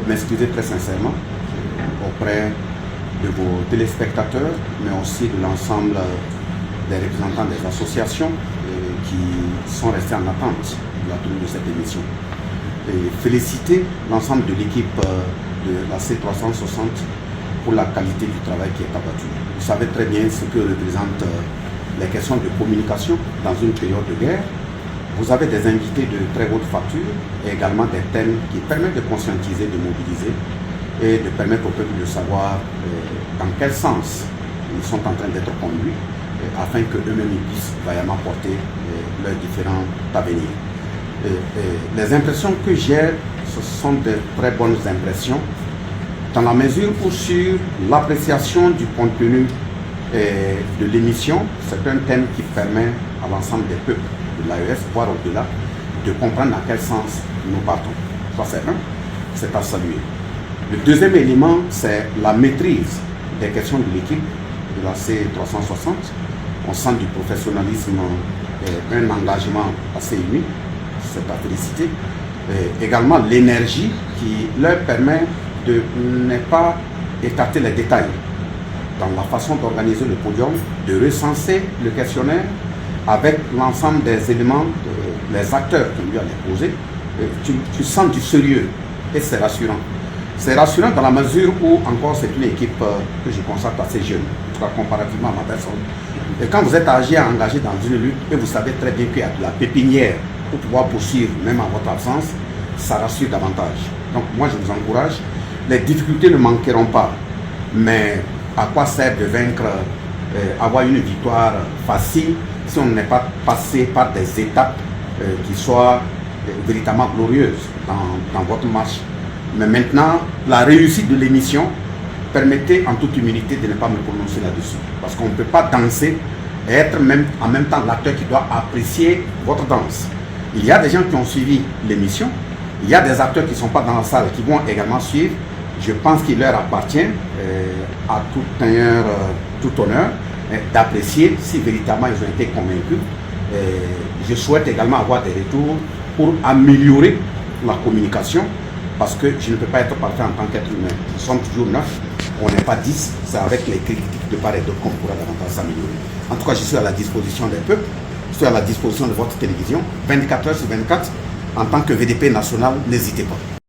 m'excuser très sincèrement auprès de vos téléspectateurs, mais aussi de l'ensemble des représentants des associations qui sont restés en attente de la tenue de cette émission. Et féliciter l'ensemble de l'équipe de la C360 pour la qualité du travail qui est abattu. Vous savez très bien ce que représentent les questions de communication dans une période de guerre. Vous avez des invités de très haute facture et également des thèmes qui permettent de conscientiser, de mobiliser et de permettre au peuple de savoir dans quel sens ils sont en train d'être conduits afin qu'eux-mêmes puissent vaillamment porter leurs différents avenirs. Les impressions que j'ai, ce sont de très bonnes impressions, dans la mesure où sur l'appréciation du contenu de l'émission, c'est un thème qui permet à l'ensemble des peuples de l'AES, voire au-delà, de comprendre dans quel sens nous partons. Ça c'est un, c'est à saluer. Le deuxième élément, c'est la maîtrise des questions de l'équipe de la C360. On sent du professionnalisme et un engagement assez unique, c'est à féliciter. Également l'énergie qui leur permet de ne pas écarter les détails dans la façon d'organiser le podium, de recenser le questionnaire avec l'ensemble des éléments, les acteurs qui lui allaient poser. Tu sens du sérieux et c'est rassurant. C'est rassurant dans la mesure où encore c'est une équipe que je constate assez jeune, en tout cas comparativement à ma personne. Et quand vous êtes âgé à engager dans une lutte et vous savez très bien qu'il y a de la pépinière pour pouvoir poursuivre même en votre absence, ça rassure davantage. Donc moi je vous encourage, les difficultés ne manqueront pas, mais à quoi sert de vaincre, avoir une victoire facile si on n'est pas passé par des étapes qui soient véritablement glorieuses dans votre marche. Mais maintenant, la réussite de l'émission, permettez en toute humilité de ne pas me prononcer là-dessus. Parce qu'on ne peut pas danser et être même, en même temps l'acteur qui doit apprécier votre danse. Il y a des gens qui ont suivi l'émission, il y a des acteurs qui ne sont pas dans la salle qui vont également suivre. Je pense qu'il leur appartient à tout honneur d'apprécier si véritablement ils ont été convaincus. Je souhaite également avoir des retours pour améliorer la communication. Parce que je ne peux pas être parfait en tant qu'être humain. Nous sommes toujours 9, on n'est pas 10. C'est avec les critiques de part et d'autre qu'on pourra davantage s'améliorer. En tout cas, je suis à la disposition des peuples, je suis à la disposition de votre télévision, 24 heures sur 24. En tant que VDP national, n'hésitez pas.